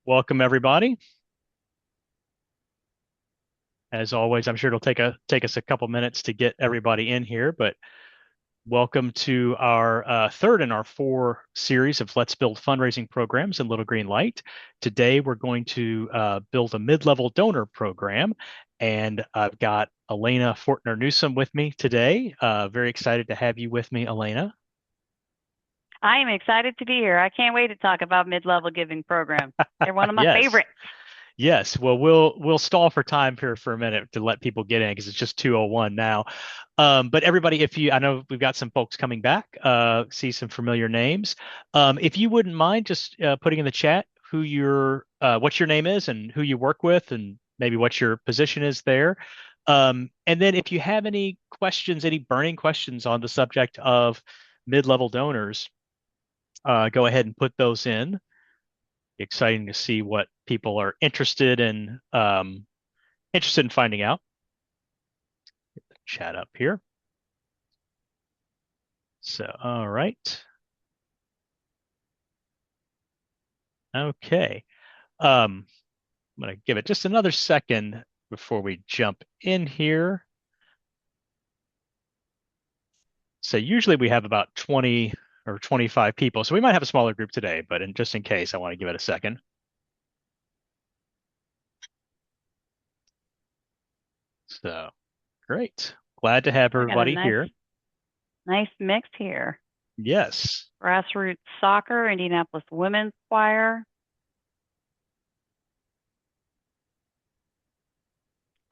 Welcome everybody. As always, I'm sure it'll take us a couple minutes to get everybody in here, but welcome to our third in our four series of Let's Build fundraising programs in Little Green Light. Today, we're going to build a mid-level donor program, and I've got Elena Fortner Newsom with me today. Very excited to have you with me, Elena. I am excited to be here. I can't wait to talk about mid-level giving programs. They're one of my Yes. favorites. Yes, well, we'll stall for time here for a minute to let people get in because it's just 2:01 now. But everybody, if you, I know we've got some folks coming back, see some familiar names. If you wouldn't mind just putting in the chat what your name is and who you work with, and maybe what your position is there. And then if you have any questions, any burning questions on the subject of mid-level donors, go ahead and put those in. Exciting to see what people are interested in finding out. Chat up here. So, all right. Okay. I'm going to give it just another second before we jump in here. So usually we have about 20 or 25 people. So we might have a smaller group today, but just in case, I want to give it a second. So great. Glad to have I got a everybody nice, here. nice mix here. Yes. Grassroots soccer, Indianapolis women's choir.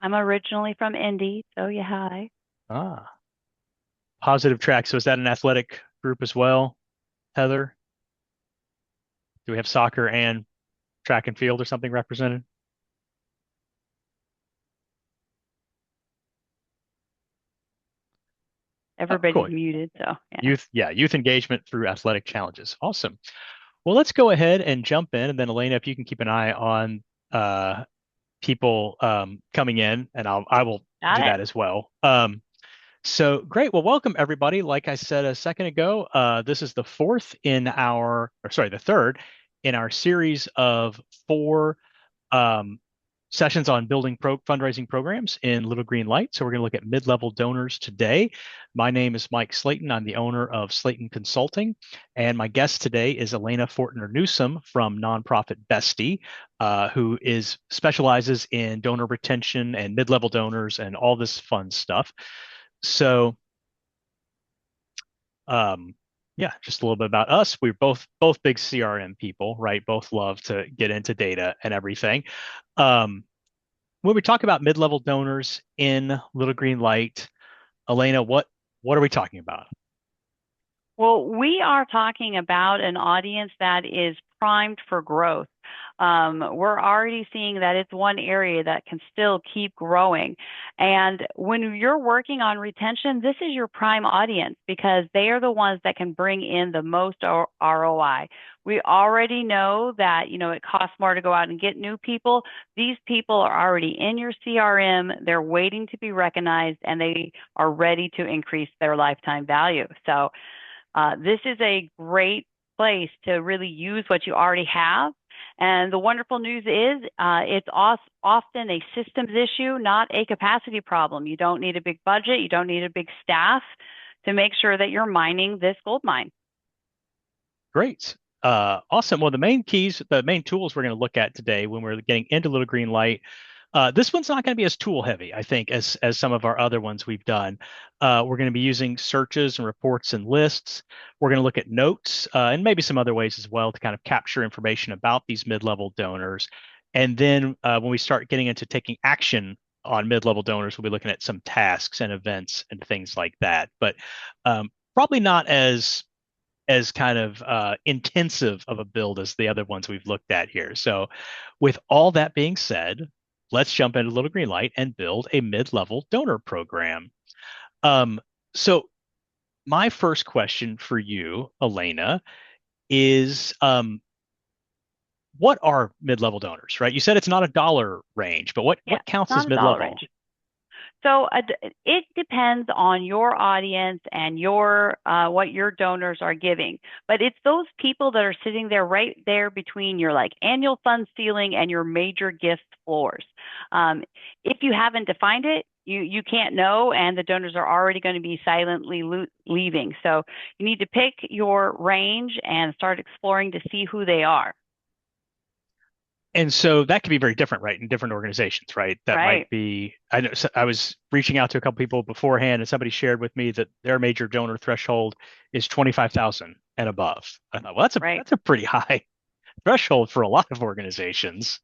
I'm originally from Indy, so yeah, hi. Ah, positive track. So is that an athletic group as well, Heather? Do we have soccer and track and field or something represented? Oh, Everybody's cool. muted, so yeah. Youth engagement through athletic challenges. Awesome. Well, let's go ahead and jump in, and then Elena, if you can keep an eye on uh, people coming in, and I will Got do it. that as well. So great. Well, welcome everybody. Like I said a second ago, this is the third in our series of four um, sessions on building fundraising programs in Little Green Light. So we're going to look at mid-level donors today. My name is Mike Slayton. I'm the owner of Slayton Consulting, and my guest today is Elena Fortner Newsom from nonprofit Bestie, who is specializes in donor retention and mid-level donors and all this fun stuff. So, um, yeah, just a little bit about us. We're both big CRM people, right? Both love to get into data and everything. Um, when we talk about mid-level donors in Little Green Light, Elena, what are we talking about? Well, we are talking about an audience that is primed for growth. We're already seeing that it's one area that can still keep growing. And when you're working on retention, this is your prime audience because they are the ones that can bring in the most ROI. We already know that, it costs more to go out and get new people. These people are already in your CRM. They're waiting to be recognized and they are ready to increase their lifetime value. So, this is a great place to really use what you already have. And the wonderful news is it's often a systems issue, not a capacity problem. You don't need a big budget, you don't need a big staff to make sure that you're mining this gold mine. Great. Awesome. Well, the main tools we're going to look at today when we're getting into Little Green Light, this one's not going to be as tool heavy, I think, as some of our other ones we've done. We're going to be using searches and reports and lists. We're going to look at notes and maybe some other ways as well to kind of capture information about these mid-level donors. And then when we start getting into taking action on mid-level donors, we'll be looking at some tasks and events and things like that. But probably not as kind of intensive of a build as the other ones we've looked at here. So, with all that being said, let's jump into Little Green Light and build a mid-level donor program. Um, so, my first question for you, Elena, is what are mid-level donors, right? You said it's not a dollar range, but Yeah, what it's counts as not a dollar mid-level? range. So it depends on your audience and your what your donors are giving. But it's those people that are sitting there right there between your like annual fund ceiling and your major gift floors. Um, if you haven't defined it, you can't know, and the donors are already going to be silently leaving. So you need to pick your range and start exploring to see who they are. And so that could be very different, right, in different organizations, right? That might Right, be, I know I was reaching out to a couple people beforehand, and somebody shared with me that their major donor threshold is 25,000 and above. I thought, well, right. that's a pretty high threshold for a lot of organizations.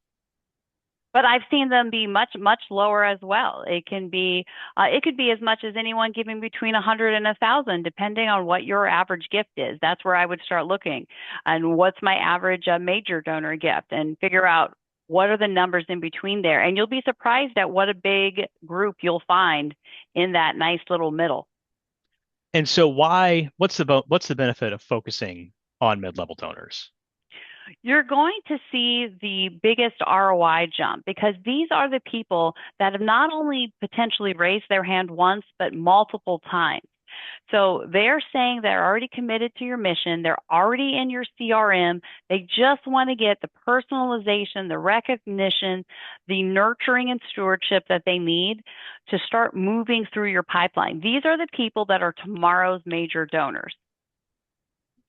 But I've seen them be much, much lower as well. It could be as much as anyone giving between 100 and 1,000, depending on what your average gift is. That's where I would start looking. And what's my average major donor gift, and figure out what are the numbers in between there. And you'll be surprised at what a big group you'll find in that nice little middle. And so what's the benefit of focusing on mid-level donors? You're going to see the biggest ROI jump because these are the people that have not only potentially raised their hand once, but multiple times. So they're saying they're already committed to your mission. They're already in your CRM. They just want to get the personalization, the recognition, the nurturing and stewardship that they need to start moving through your pipeline. These are the people that are tomorrow's major donors.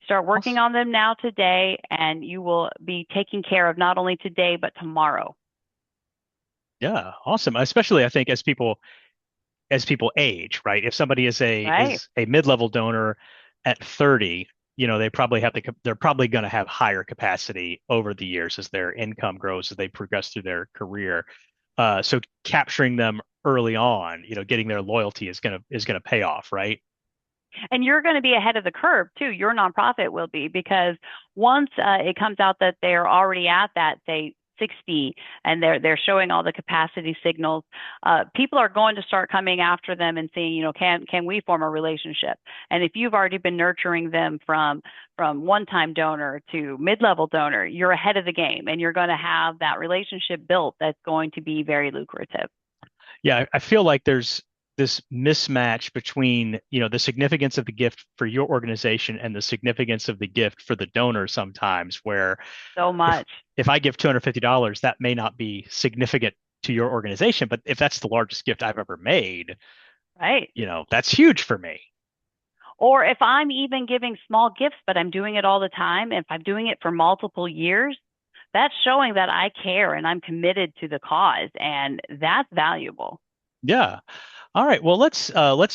Start working Awesome. on them now today, and you will be taking care of not only today, but tomorrow. Yeah, awesome. Especially I think as people age, right? If somebody Right. is a mid-level donor at 30, they're probably going to have higher capacity over the years as their income grows as they progress through their career. So capturing them early on, getting their loyalty is gonna pay off, right? And you're going to be ahead of the curve too. Your nonprofit will be, because once it comes out that they're already at that, say, 60, and they're showing all the capacity signals, people are going to start coming after them and saying, can we form a relationship? And if you've already been nurturing them from one-time donor to mid-level donor, you're ahead of the game, and you're going to have that relationship built that's going to be very lucrative. Yeah, I feel like there's this mismatch between, the significance of the gift for your organization and the significance of the gift for the donor sometimes, where So if much. if I give $250, that may not be significant to your organization, but if that's the largest gift I've ever made, Right. that's huge for me. Or if I'm even giving small gifts, but I'm doing it all the time, if I'm doing it for multiple years, that's showing that I care and I'm committed to the cause, and that's valuable. Yeah. All right. Well, let's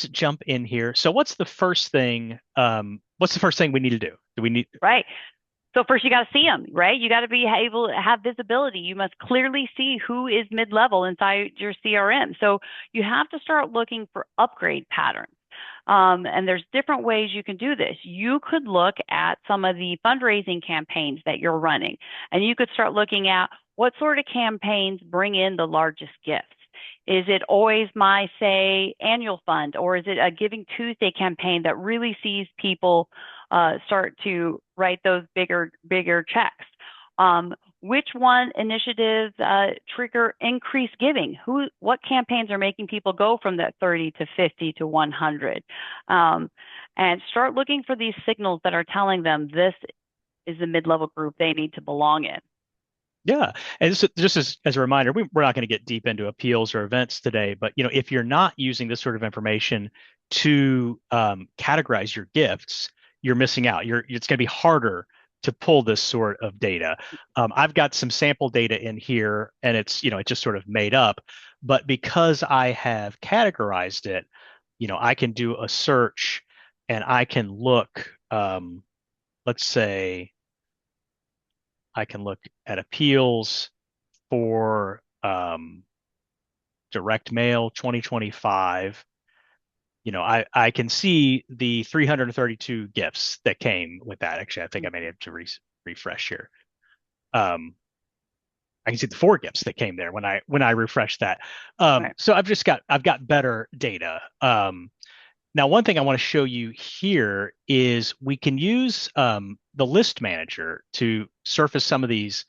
jump in here. So what's the first thing we need to do? Do we need Right. So first you got to see them, right? You got to be able to have visibility. You must clearly see who is mid-level inside your CRM. So you have to start looking for upgrade patterns. And there's different ways you can do this. You could look at some of the fundraising campaigns that you're running, and you could start looking at what sort of campaigns bring in the largest gifts. Is it always my, say, annual fund, or is it a Giving Tuesday campaign that really sees people start to write those bigger checks? Which one initiatives trigger increased giving? What campaigns are making people go from that 30 to 50 to 100? And start looking for these signals that are telling them this is the mid-level group they need to belong in. Yeah. And just as a reminder, we're not going to get deep into appeals or events today, but if you're not using this sort of information to categorize your gifts, you're missing out. It's going to be harder to pull this sort of data. I've got some sample data in here, and it's just sort of made up, but because I have categorized it, I can do a search and I can look, let's say, I can look at appeals for direct mail 2025. I can see the 332 gifts that came with that. Actually, I think I may have to refresh here. Um, I can see the four gifts that came there when I refresh that. Right. So I've got better data. Now, one thing I want to show you here is we can use the list manager to surface some of these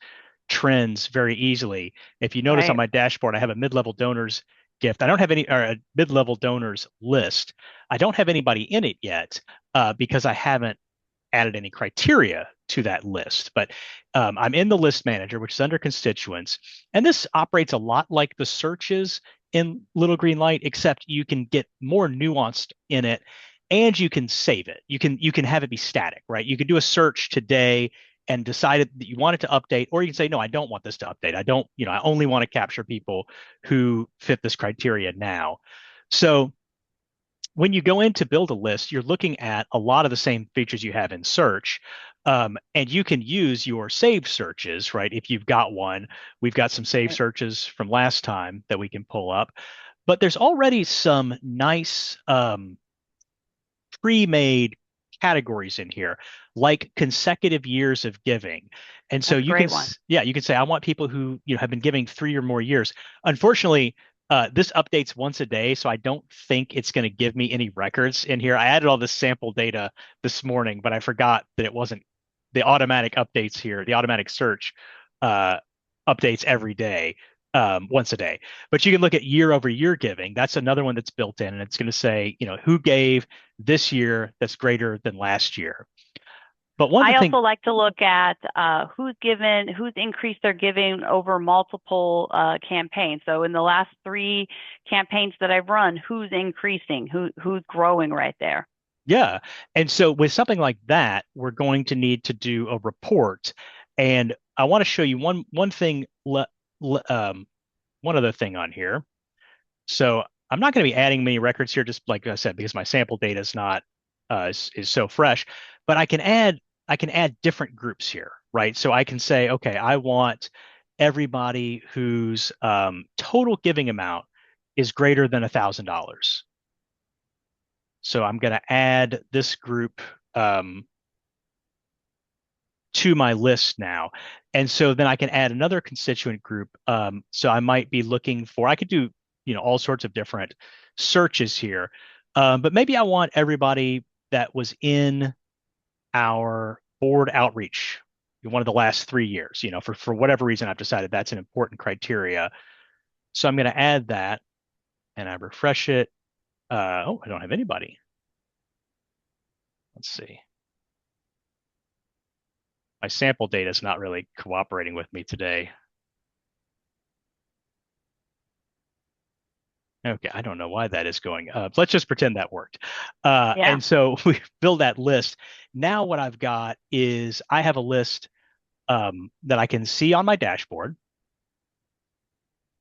trends very easily. If you notice on Right. my dashboard, I have a mid-level donors gift. I don't have any or a mid-level donors list. I don't have anybody in it yet because I haven't added any criteria to that list. But I'm in the list manager, which is under constituents, and this operates a lot like the searches in Little Green Light, except you can get more nuanced in it, and you can save it. You can have it be static, right? You can do a search today and decide that you want it to update, or you can say, no, I don't want this to update. I don't, I only want to capture people who fit this criteria now. So when you go in to build a list, you're looking at a lot of the same features you have in search. And you can use your saved searches, right? If you've got one, we've got some saved searches from last time that we can pull up. But there's already some nice pre-made categories in here, like consecutive years of giving. And so That's a you can, great one. yeah, you can say, I want people who, have been giving 3 or more years. Unfortunately, this updates once a day, so I don't think it's going to give me any records in here. I added all this sample data this morning, but I forgot that it wasn't the automatic updates here. The automatic search uh, updates every day, once a day. But you can look at year over year giving. That's another one that's built in, and it's going to say, who gave this year that's greater than last year. But one of I the things, also like to look at who's increased their giving over multiple campaigns. So in the last 3 campaigns that I've run, who's increasing, who's growing right there. yeah. And so with something like that, we're going to need to do a report. And I want to show you one thing, one other thing on here. So I'm not going to be adding many records here, just like I said, because my sample data is not is so fresh. But I can add different groups here, right? So I can say, okay, I want everybody whose total giving amount is greater than $1,000. So I'm going to add this group to my list now. And so then I can add another constituent group. So I might be looking for, I could do, all sorts of different searches here. But maybe I want everybody that was in our board outreach in one of the last 3 years, for whatever reason, I've decided that's an important criteria. So I'm going to add that and I refresh it. Oh, I don't have anybody. Let's see. My sample data is not really cooperating with me today. Okay, I don't know why that is going. Let's just pretend that worked. Yeah. And so we build that list. Now what I've got is I have a list that I can see on my dashboard.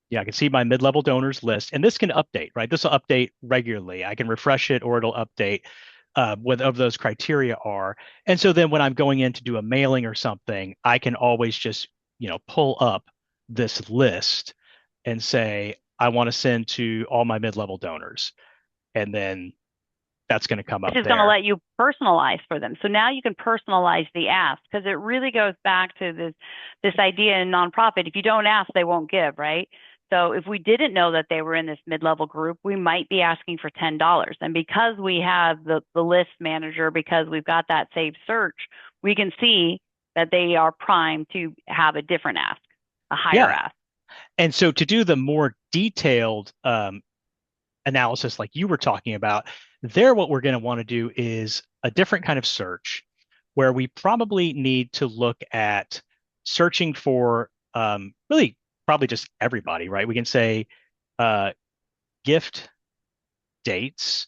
Yeah, I can see my mid-level donors list, and this can update, right? This will update regularly. I can refresh it, or it'll update whatever those criteria are. And so then when I'm going in to do a mailing or something, I can always just, pull up this list and say, I want to send to all my mid-level donors. And then that's going to come Which up is going to there. let you personalize for them. So now you can personalize the ask because it really goes back to this idea in nonprofit. If you don't ask, they won't give, right? So if we didn't know that they were in this mid-level group, we might be asking for $10. And because we have the list manager, because we've got that saved search, we can see that they are primed to have a different ask, a higher Yeah. ask. And so to do the more detailed analysis like you were talking about, there what we're going to want to do is a different kind of search where we probably need to look at searching for really probably just everybody, right? We can say gift dates.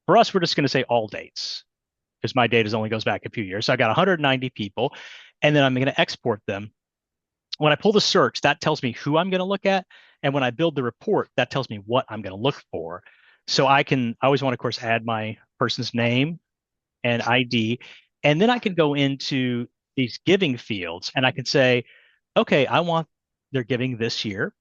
For us, we're just going to say all dates because my data only goes back a few years. So I got 190 people, and then I'm going to export them. When I pull the search, that tells me who I'm going to look at. And when I build the report, that tells me what I'm going to look for. So I always want to, of course, add my person's name and ID. And then I can go into these giving fields and I can say, okay, I want their giving this year,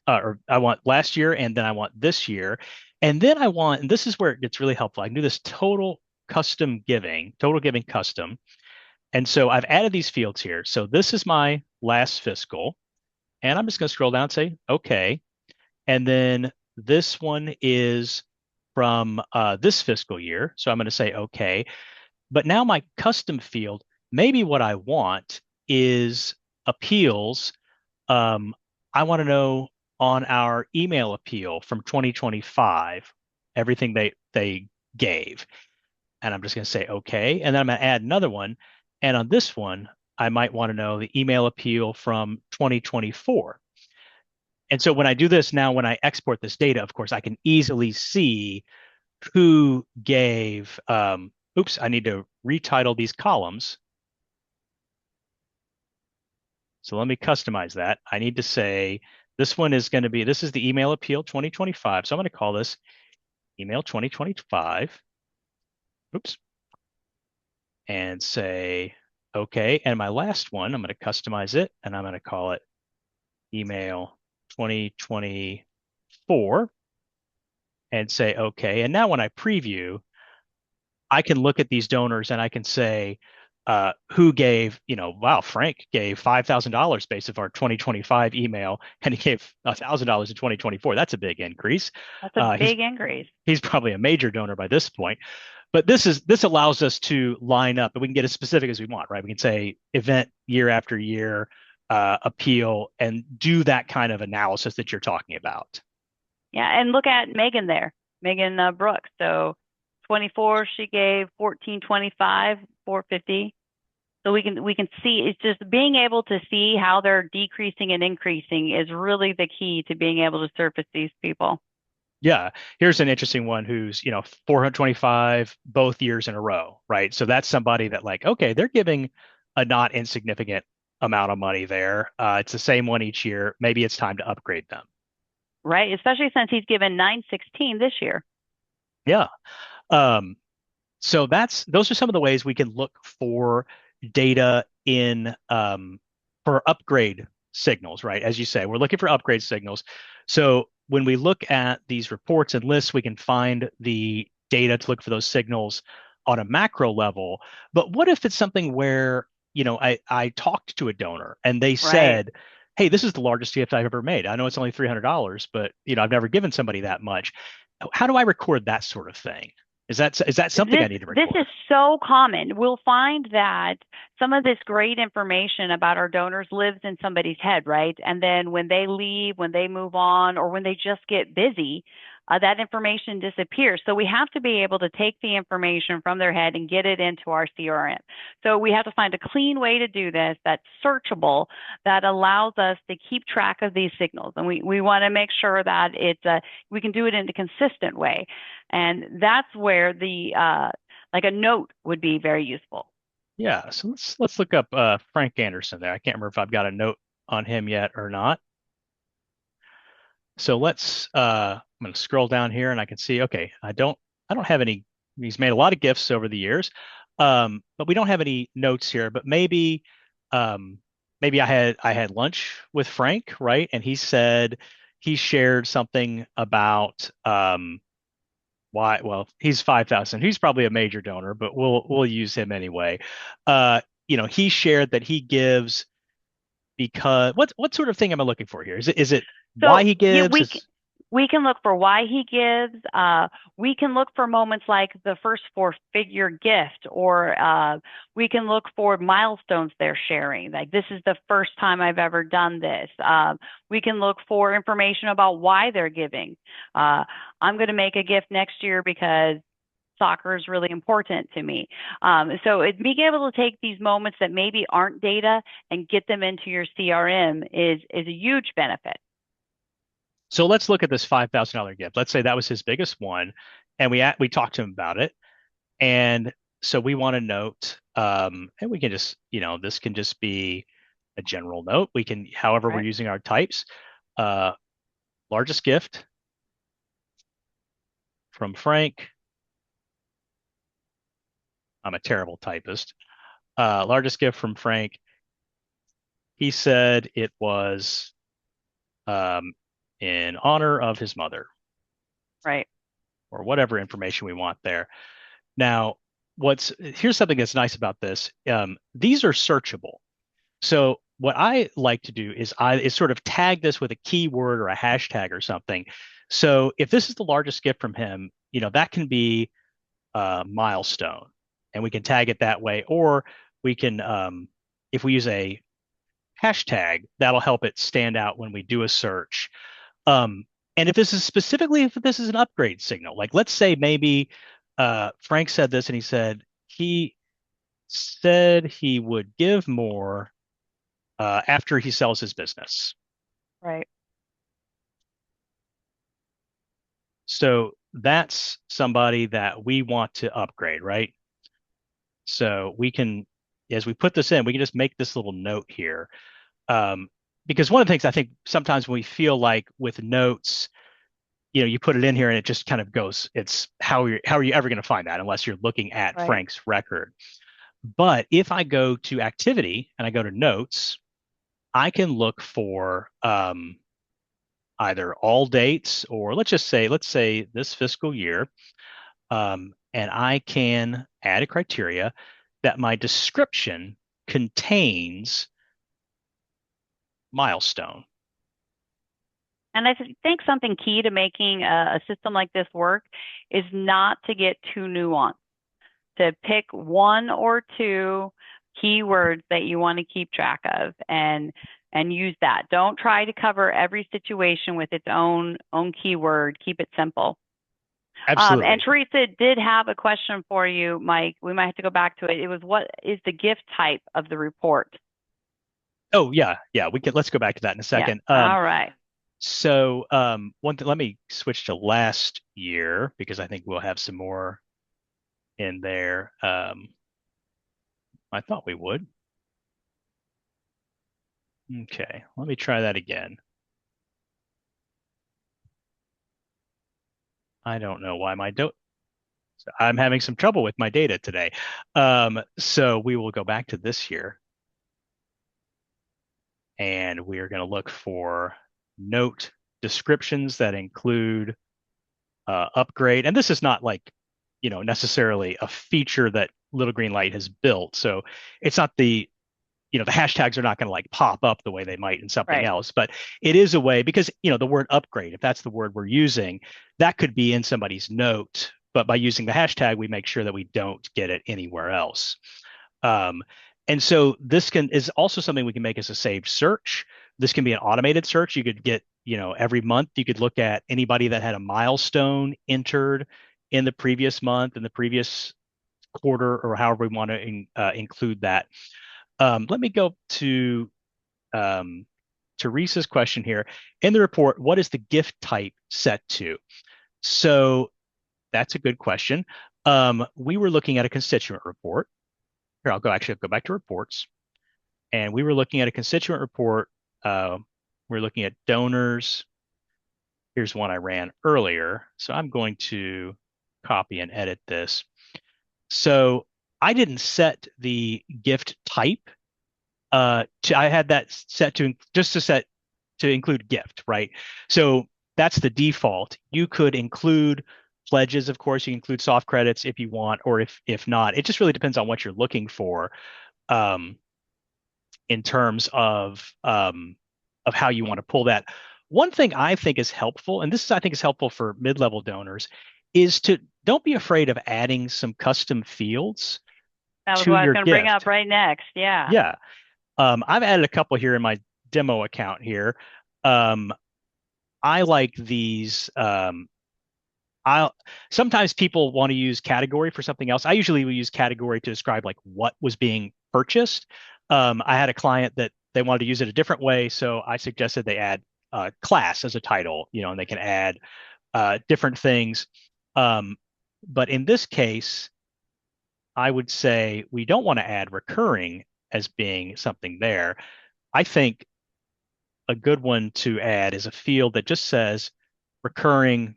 or I want last year, and then I want this year. And then and this is where it gets really helpful. I can do this total giving custom. And so I've added these fields here. So this is my last fiscal, and I'm just going to scroll down and say, okay. And then this one is from this fiscal year. So I'm going to say, okay. But now my custom field, maybe what I want is appeals. I want to know on our email appeal from 2025, everything they gave. And I'm just going to say okay. And then I'm going to add another one. And on this one, I might want to know the email appeal from 2024. And so when I do this now, when I export this data, of course, I can easily see who gave, oops, I need to retitle these columns. So let me customize that. I need to say this one is going to be, this is the email appeal 2025. So I'm going to call this email 2025. Oops. And say, okay. And my last one, I'm going to customize it and I'm going to call it email 2024 and say, okay. And now when I preview, I can look at these donors and I can say, who gave, wow, Frank gave $5,000 based of our 2025 email, and he gave $1,000 in 2024. That's a big increase. That's a He's big increase. he's probably a major donor by this point. But this allows us to line up, and we can get as specific as we want, right? We can say event year after year, appeal, and do that kind of analysis that you're talking about. Yeah, and look at Megan there, Megan Brooks. So 24, she gave 1425, 450. So we can see it's just being able to see how they're decreasing and increasing is really the key to being able to surface these people. Yeah, here's an interesting one who's, 425 both years in a row, right? So that's somebody that like, okay, they're giving a not insignificant amount of money there. It's the same one each year. Maybe it's time to upgrade them. Right? Especially since he's given 916 this year. Yeah. Um, so those are some of the ways we can look for data in for upgrade signals, right? As you say, we're looking for upgrade signals. So when we look at these reports and lists, we can find the data to look for those signals on a macro level. But what if it's something where, I talked to a donor and they Right. said, hey, this is the largest gift I've ever made. I know it's only $300, but I've never given somebody that much. How do I record that sort of thing? Is that something I This need to this is record? so common. We'll find that some of this great information about our donors lives in somebody's head, right? And then when they leave, when they move on, or when they just get busy, that information disappears. So we have to be able to take the information from their head and get it into our CRM. So we have to find a clean way to do this that's searchable, that allows us to keep track of these signals. And we want to make sure that we can do it in a consistent way. And that's where the like a note would be very useful. Yeah, so let's look up Frank Anderson there. I can't remember if I've got a note on him yet or not. So I'm going to scroll down here and I can see, okay, I don't have any. He's made a lot of gifts over the years, but we don't have any notes here. But um, maybe I had lunch with Frank, right? And he said he shared something about why. Well, he's 5,000. He's probably a major donor, but we'll use him anyway. He shared that he gives because what sort of thing am I looking for here? Is it why So he yeah, gives? we can look for why he gives. We can look for moments like the first four-figure gift, or we can look for milestones they're sharing. Like this is the first time I've ever done this. We can look for information about why they're giving. I'm going to make a gift next year because soccer is really important to me. So being able to take these moments that maybe aren't data and get them into your CRM is a huge benefit. So let's look at this $5,000 gift. Let's say that was his biggest one, and we talked to him about it. And so we want to note, and we can just, this can just be a general note. We can, however, we're Right. using our types. Uh, Largest gift from Frank. I'm a terrible typist. Largest gift from Frank. He said it was um, in honor of his mother, Right. or whatever information we want there. Now, here's something that's nice about this. These are searchable. So what I like to do is sort of tag this with a keyword or a hashtag or something. So if this is the largest gift from him, that can be a milestone, and we can tag it that way. Or we can, if we use a hashtag, that'll help it stand out when we do a search. Um, and if this is an upgrade signal, like let's say maybe Frank said this and he said he would give more after he sells his business. Right. So that's somebody that we want to upgrade, right? So we can, as we put this in, we can just make this little note here. Um, because one of the things I think sometimes when we feel like with notes, you put it in here and it just kind of goes, it's how are you ever going to find that unless you're looking at Right. Frank's record? But if I go to activity and I go to notes, I can look for either all dates or let's say this fiscal year, and I can add a criteria that my description contains milestone. And I think something key to making a system like this work is not to get too nuanced, to pick one or two keywords that you want to keep track of and use that. Don't try to cover every situation with its own keyword. Keep it simple. And Absolutely. Teresa did have a question for you, Mike. We might have to go back to it. It was, what is the gift type of the report? Oh yeah, yeah. Let's go back to that in a Yeah. second. All right. So one thing, let me switch to last year because I think we'll have some more in there. I thought we would. Okay, let me try that again. I don't know why I'm having some trouble with my data today. So we will go back to this year and we are going to look for note descriptions that include upgrade. And this is not like, necessarily a feature that Little Green Light has built. So it's not the hashtags are not going to like pop up the way they might in something Right. else, but it is a way because, the word upgrade, if that's the word we're using, that could be in somebody's note. But by using the hashtag, we make sure that we don't get it anywhere else. Um, and so is also something we can make as a saved search. This can be an automated search. You could get, every month you could look at anybody that had a milestone entered in the previous month, in the previous quarter, or however we want to include that. Let me go to um, Teresa's question here. In the report, what is the gift type set to? So that's a good question. We were looking at a constituent report. Here, I'll go back to reports. And we were looking at a constituent report. We're looking at donors. Here's one I ran earlier. So I'm going to copy and edit this. So I didn't set the gift type. I had that set to include gift, right? So that's the default. You could include pledges, of course. You can include soft credits if you want, or if not. It just really depends on what you're looking for. Um, in terms of how you want to pull that. One thing I think is helpful, and I think is helpful for mid-level donors, is to don't be afraid of adding some custom fields That was to what I was your going to bring up gift. right next. Yeah. Yeah. I've added a couple here in my demo account here. Um, I like these. I'll Sometimes people want to use category for something else. I usually will use category to describe like what was being purchased. I had a client that they wanted to use it a different way, so I suggested they add class as a title, and they can add different things. Um, but in this case, I would say we don't want to add recurring as being something there. I think a good one to add is a field that just says recurring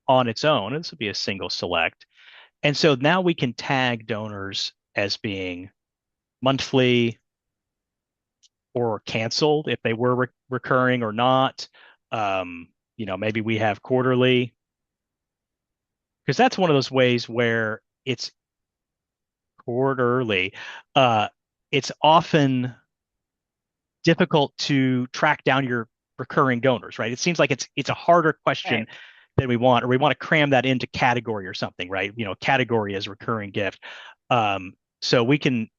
on its own. And this would be a single select. And so now we can tag donors as being monthly or canceled if they were recurring or not. Maybe we have quarterly because that's one of those ways where it's quarterly. Uh, it's often difficult to track down your recurring donors, right? It seems like it's a harder question Right. than we want, or we want to cram that into category or something, right? Category as recurring gift. So we can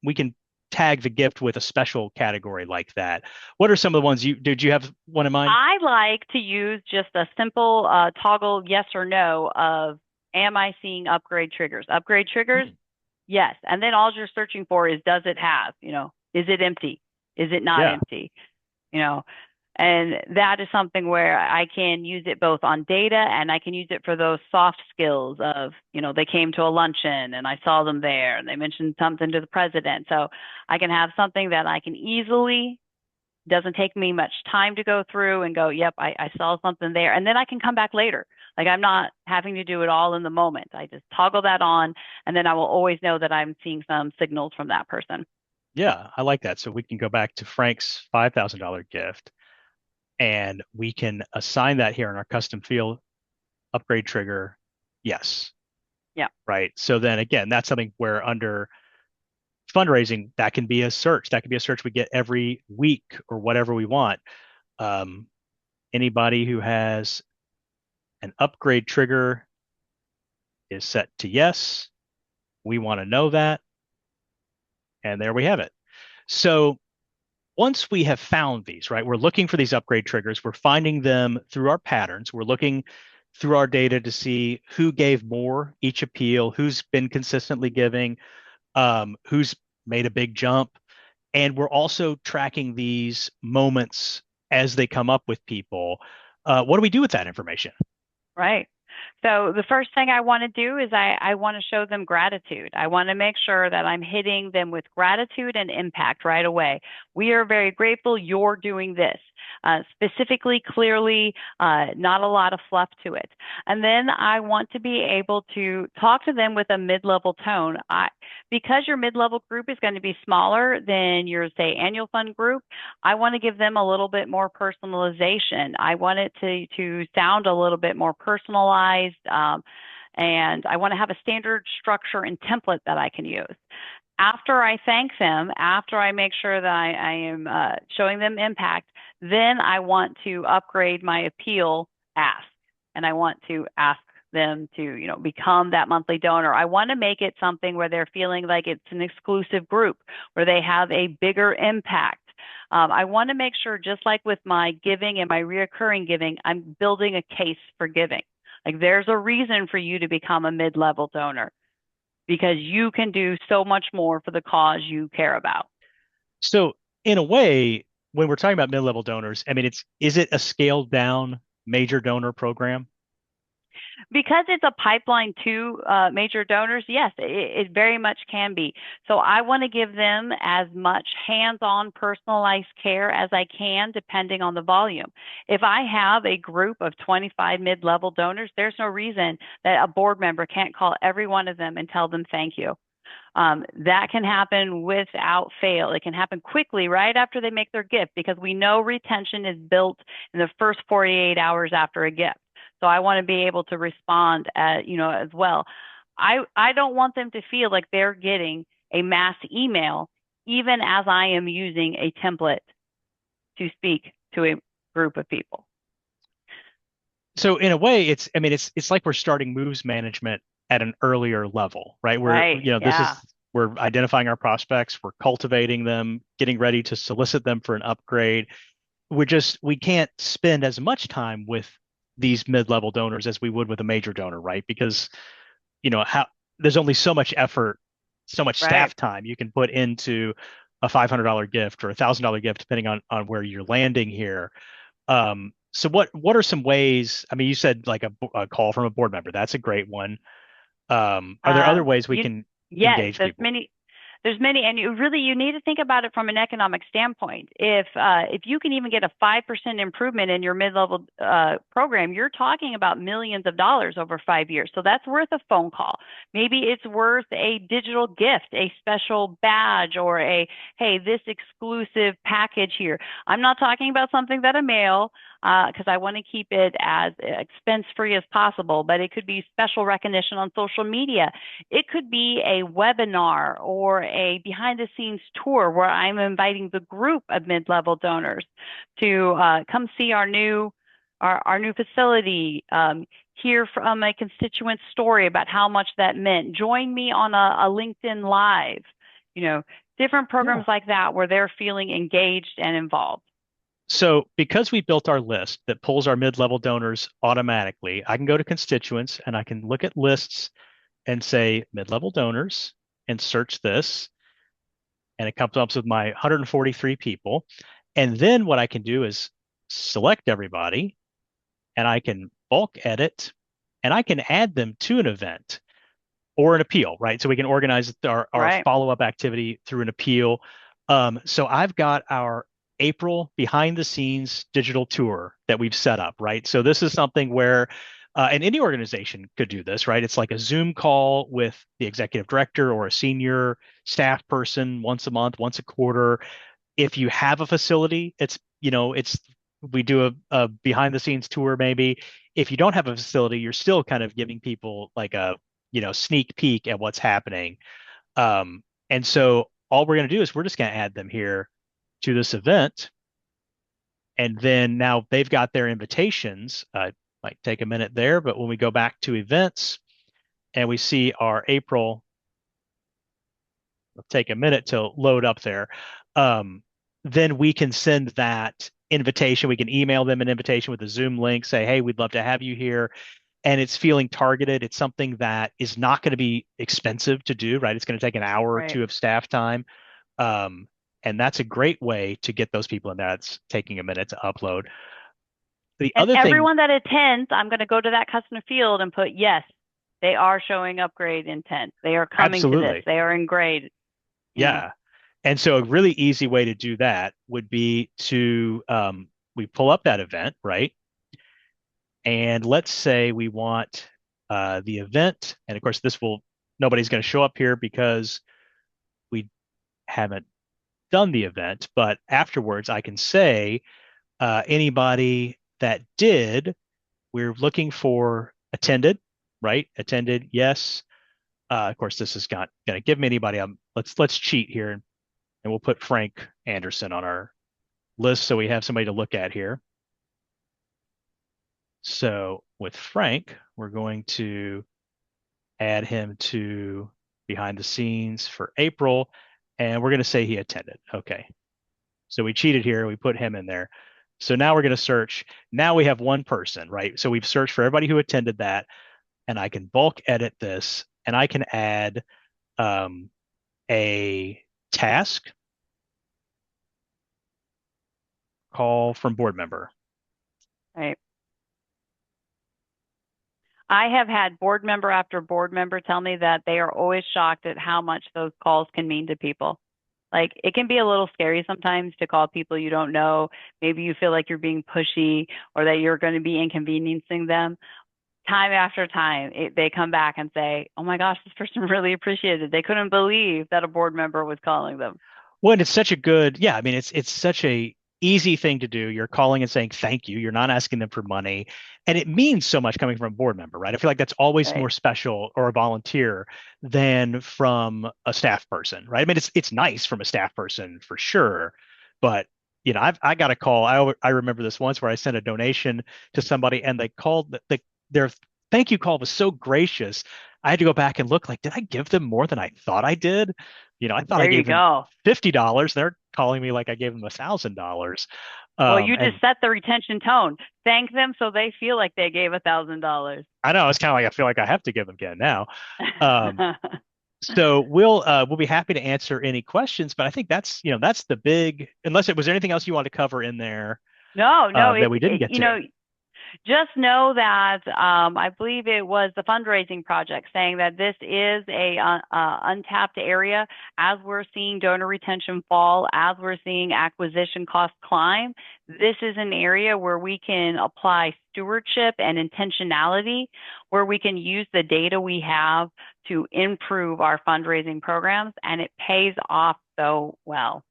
tag the gift with a special category like that. What are some of the ones did you have one in mind? I like to use just a simple toggle yes or no of am I seeing upgrade triggers? Upgrade triggers, Hmm. yes. And then all you're searching for is does it have, is it empty? Is it not Yeah. empty? You know, and that is something where I can use it both on data and I can use it for those soft skills of, they came to a luncheon and I saw them there and they mentioned something to the president. So I can have something that I can easily, doesn't take me much time to go through and go, yep, I saw something there. And then I can come back later. Like I'm not having to do it all in the moment. I just toggle that on and then I will always know that I'm seeing some signals from that person. Yeah, I like that. So we can go back to Frank's $5,000 gift and we can assign that here in our custom field upgrade trigger. Yes. Yeah. Right. So then again, that's something where under fundraising, that can be a search. That can be a search we get every week or whatever we want. Um, Anybody who has an upgrade trigger is set to yes. We want to know that. And there we have it. So once we have found these, right, we're looking for these upgrade triggers. We're finding them through our patterns. We're looking through our data to see who gave more each appeal, who's been consistently giving, who's made a big jump. And we're also tracking these moments as they come up with people. What do we do with that information? Right. So the first thing I want to do is I want to show them gratitude. I want to make sure that I'm hitting them with gratitude and impact right away. We are very grateful you're doing this. Specifically, clearly, not a lot of fluff to it. And then I want to be able to talk to them with a mid-level tone. Because your mid-level group is going to be smaller than your, say, annual fund group, I want to give them a little bit more personalization. I want it to sound a little bit more personalized, and I want to have a standard structure and template that I can use. After I thank them, after I make sure that I am showing them impact, then I want to upgrade my appeal ask, and I want to ask them to, become that monthly donor. I want to make it something where they're feeling like it's an exclusive group, where they have a bigger impact. I want to make sure, just like with my giving and my reoccurring giving, I'm building a case for giving. Like there's a reason for you to become a mid-level donor because you can do so much more for the cause you care about. So, in a way, when we're talking about mid-level donors, I mean, is it a scaled down major donor program? Because it's a pipeline to major donors, yes, it very much can be. So I want to give them as much hands-on personalized care as I can, depending on the volume. If I have a group of 25 mid-level donors, there's no reason that a board member can't call every one of them and tell them thank you. That can happen without fail. It can happen quickly right after they make their gift because we know retention is built in the first 48 hours after a gift. So I want to be able to respond as well. I don't want them to feel like they're getting a mass email, even as I am using a template to speak to a group of people. So in a way, I mean, it's like we're starting moves management at an earlier level, right? Right. Yeah. We're identifying our prospects, we're cultivating them, getting ready to solicit them for an upgrade. We can't spend as much time with these mid-level donors as we would with a major donor, right? Because, how there's only so much effort, so much Right. staff time you can put into a $500 gift or $1,000 gift, depending on where you're landing here. So what are some ways? I mean, you said like a call from a board member. That's a great one. Are there other ways we You, can yes, engage people? there's many, and you need to think about it from an economic standpoint. If you can even get a 5% improvement in your mid-level program, you're talking about millions of dollars over 5 years. So that's worth a phone call. Maybe it's worth a digital gift, a special badge, or hey, this exclusive package here. I'm not talking about something that a mail, because I want to keep it as expense-free as possible, but it could be special recognition on social media. It could be a webinar or a behind-the-scenes tour where I'm inviting the group of mid-level donors to come see our new facility, hear from a constituent story about how much that meant. Join me on a LinkedIn Live. different Yeah. programs like that where they're feeling engaged and involved. So because we built our list that pulls our mid-level donors automatically, I can go to constituents and I can look at lists and say mid-level donors and search this, and it comes up with my 143 people. And then what I can do is select everybody and I can bulk edit and I can add them to an event or an appeal, right? So we can organize our Right. follow-up activity through an appeal. So I've got our April behind the scenes digital tour that we've set up, right? So this is something where, and any organization could do this, right? It's like a Zoom call with the executive director or a senior staff person once a month, once a quarter. If you have a facility, it's we do a behind the scenes tour maybe. If you don't have a facility, you're still kind of giving people like a sneak peek at what's happening. And so all we're going to do is we're just going to add them here to this event. And then now they've got their invitations. Might take a minute there, but when we go back to events and we see our April, it'll take a minute to load up there. Then we can send that invitation. We can email them an invitation with a Zoom link, say, hey, we'd love to have you here. And it's feeling targeted. It's something that is not going to be expensive to do, right? It's going to take an hour or Right. two of staff time. Um, and that's a great way to get those people in there. It's taking a minute to upload. The And other thing, everyone that attends, I'm going to go to that custom field and put, yes, they are showing upgrade intent. They are coming to this. absolutely. They are in grade. Yeah. Yeah. And so a really easy way to do that would be to we pull up that event, right? And let's say we want the event, and of course nobody's going to show up here because we haven't done the event, but afterwards I can say anybody that did, we're looking for attended, right? Attended, yes. Of course, this is not going to give me anybody. Let's cheat here and we'll put Frank Anderson on our list so we have somebody to look at here. So with Frank, we're going to add him to behind the scenes for April, and we're going to say he attended. Okay. So we cheated here. We put him in there. So now we're going to search. Now we have one person, right? So we've searched for everybody who attended that, and I can bulk edit this, and I can add a task call from board member. Right. I have had board member after board member tell me that they are always shocked at how much those calls can mean to people. Like it can be a little scary sometimes to call people you don't know. Maybe you feel like you're being pushy or that you're going to be inconveniencing them. Time after time, they come back and say, "Oh my gosh, this person really appreciated it. They couldn't believe that a board member was calling them." Well, and it's such a good, yeah, I mean, it's such a easy thing to do. You're calling and saying thank you. You're not asking them for money. And it means so much coming from a board member, right? I feel like that's always Right. more special or a volunteer than from a staff person, right? I mean, it's nice from a staff person for sure, but I got a call. I remember this once where I sent a donation to somebody and they called their thank you call was so gracious. I had to go back and look like, did I give them more than I thought I did? I thought I There you gave them go. $50. They're calling me like I gave them $1,000. Well, you And just set the retention tone. Thank them so they feel like they gave $1,000. I know it's kind of like I feel like I have to give them again now. Um, so we'll be happy to answer any questions, but I think that's the big. Unless it was there anything else you want to cover in there No, no, that we didn't get to. just know that I believe it was the fundraising project saying that this is a untapped area as we're seeing donor retention fall, as we're seeing acquisition costs climb. This is an area where we can apply stewardship and intentionality, where we can use the data we have to improve our fundraising programs, and it pays off so well.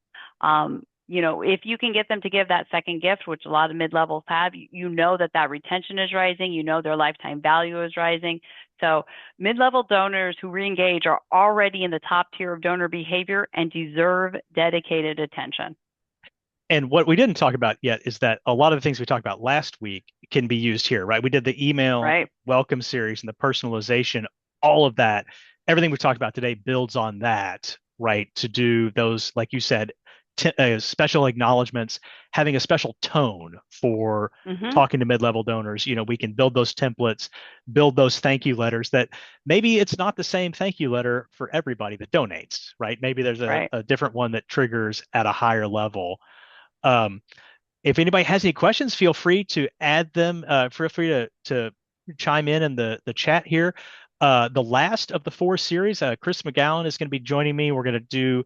If you can get them to give that second gift, which a lot of mid-levels have, you know that retention is rising, their lifetime value is rising. So mid-level donors who reengage are already in the top tier of donor behavior and deserve dedicated attention. And what we didn't talk about yet is that a lot of the things we talked about last week can be used here, right? We did the email Right. welcome series and the personalization, all of that. Everything we talked about today builds on that. right, to do those, like you said, special acknowledgments, having a special tone for Mm-hmm. talking to mid-level donors. We can build those templates, build those thank you letters that maybe it's not the same thank you letter for everybody that donates, right? Maybe there's Right. a different one that triggers at a higher level. Um, if anybody has any questions, feel free to add them. Feel free to chime in the chat here. The last of the four series, Chris McGowan is going to be joining me. We're going to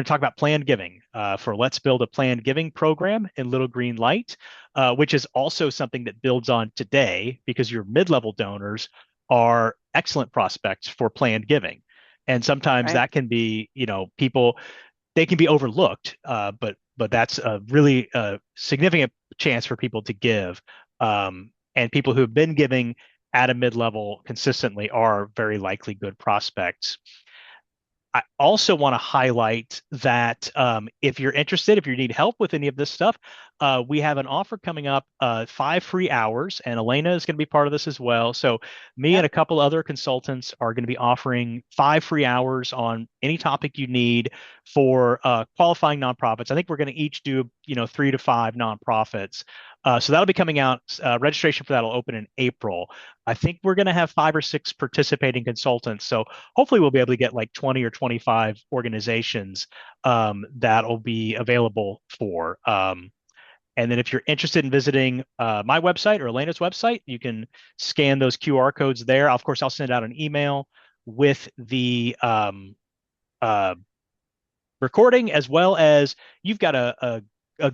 talk about planned giving for Let's Build a Planned Giving program in Little Green Light, which is also something that builds on today because your mid-level donors are excellent prospects for planned giving. And sometimes Right. that can be, people they can be overlooked, but that's a really significant chance for people to give. And people who have been giving at a mid level consistently are very likely good prospects. I also want to highlight that if you're interested, if you need help with any of this stuff, we have an offer coming up, 5 free hours, and Elena is going to be part of this as well. So me and Yep. a couple other consultants are going to be offering 5 free hours on any topic you need for qualifying nonprofits. I think we're going to each do, 3 to 5 nonprofits. So that'll be coming out. Registration for that will open in April. I think we're going to have 5 or 6 participating consultants. So hopefully we'll be able to get like 20 or 25 organizations that'll be available for. And then if you're interested in visiting my website or Elena's website, you can scan those QR codes there. Of course, I'll send out an email with the uh, recording as well as you've got a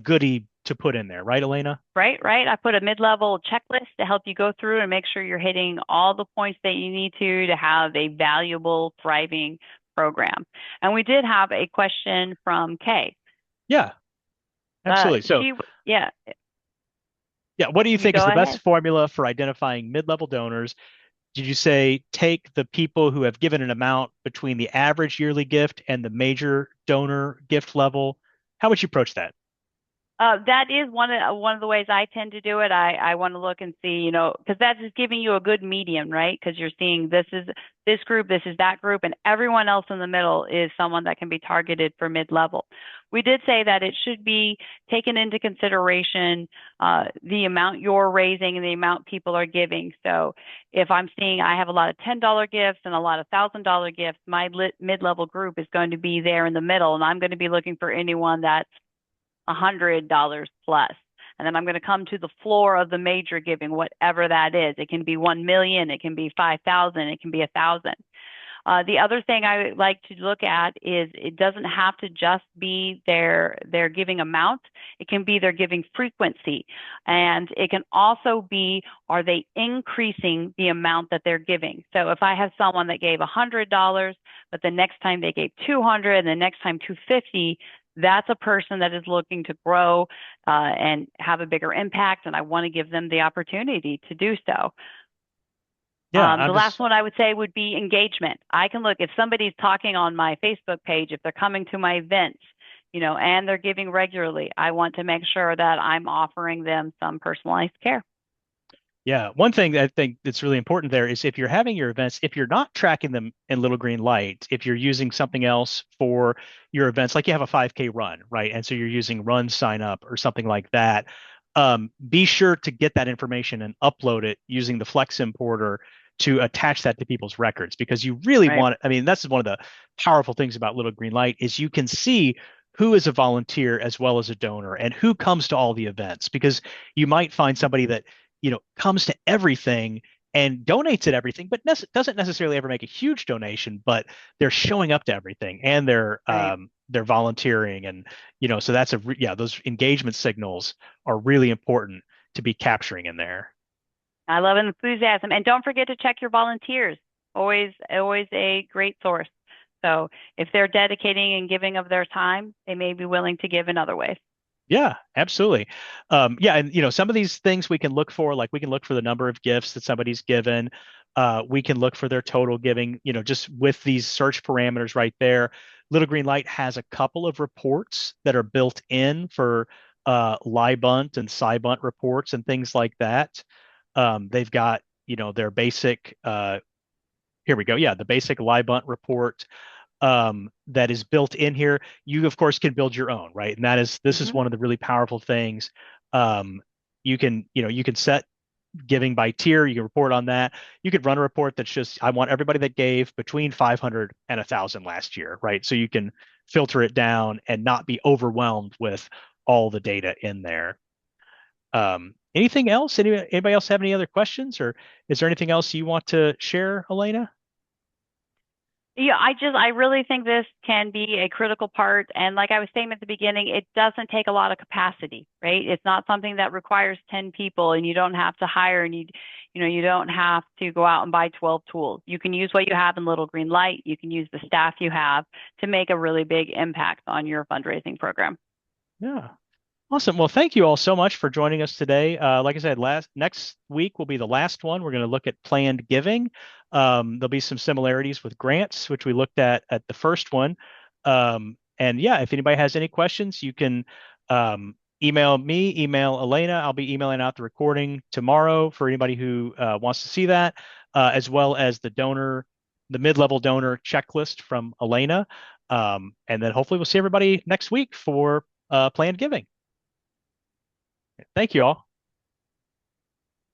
goodie to put in there, right, Elena? Right, right. I put a mid-level checklist to help you go through and make sure you're hitting all the points that you need to have a valuable, thriving program. And we did have a question from Kay. Yeah, absolutely. So, Yeah, yeah, what do you you think is go the best ahead. formula for identifying mid-level donors? Did you say take the people who have given an amount between the average yearly gift and the major donor gift level? How would you approach that? That is one of the ways I tend to do it. I want to look and see, because that is giving you a good medium, right? Because you're seeing this is this group, this is that group, and everyone else in the middle is someone that can be targeted for mid-level. We did say that it should be taken into consideration the amount you're raising and the amount people are giving. So if I'm seeing I have a lot of $10 gifts and a lot of $1,000 gifts, my mid-level group is going to be there in the middle, and I'm going to be looking for anyone that's $100 plus. And then I'm going to come to the floor of the major giving, whatever that is. It can be 1 million, it can be 5,000, it can be 1,000. The other thing I like to look at is it doesn't have to just be their giving amount. It can be their giving frequency. And it can also be, are they increasing the amount that they're giving? So if I have someone that gave $100, but the next time they gave 200 and the next time 250, that's a person that is looking to grow and have a bigger impact, and I want to give them the opportunity to do so. Yeah, The I'm last just one I would say would be engagement. I can look if somebody's talking on my Facebook page, if they're coming to my events, and they're giving regularly, I want to make sure that I'm offering them some personalized care. Yeah, one thing that I think that's really important there is if you're having your events, if you're not tracking them in Little Green Light, if you're using something else for your events, like you have a 5K run, right? And so you're using Run Sign Up or something like that, be sure to get that information and upload it using the Flex importer to attach that to people's records because you really Right. want, I mean, that's one of the powerful things about Little Green Light is you can see who is a volunteer as well as a donor and who comes to all the events because you might find somebody that comes to everything and donates at everything, but doesn't necessarily ever make a huge donation, but they're showing up to everything and Right. they're volunteering and so that's those engagement signals are really important to be capturing in there. I love enthusiasm. And don't forget to check your volunteers. Always, always a great source. So if they're dedicating and giving of their time, they may be willing to give in other ways. Yeah, absolutely. Yeah, and some of these things we can look for, like we can look for the number of gifts that somebody's given. We can look for their total giving, just with these search parameters right there. Little Green Light has a couple of reports that are built in for Libunt and SciBunt reports and things like that. They've got, their basic here we go. Yeah, the basic Libunt report. that is built in here. You, of course, can build your own, right? And this is Hmm. one of the really powerful things. Um, you can set giving by tier. You can report on that. You could run a report that's just, I want everybody that gave between 500 and 1,000 last year, right? So you can filter it down and not be overwhelmed with all the data in there. Anything else? Anybody else have any other questions, or is there anything else you want to share, Elena? Yeah, I really think this can be a critical part. And like I was saying at the beginning, it doesn't take a lot of capacity, right? It's not something that requires 10 people and you don't have to hire and you don't have to go out and buy 12 tools. You can use what you have in Little Green Light. You can use the staff you have to make a really big impact on your fundraising program. Yeah. Awesome. Well, thank you all so much for joining us today. Like I said, next week will be the last one. We're going to look at planned giving. There'll be some similarities with grants, which we looked at the first one. And yeah, if anybody has any questions, you can email me, email Elena. I'll be emailing out the recording tomorrow for anybody who wants to see that, as well as the mid-level donor checklist from Elena. And then hopefully we'll see everybody next week for planned giving. Thank you all.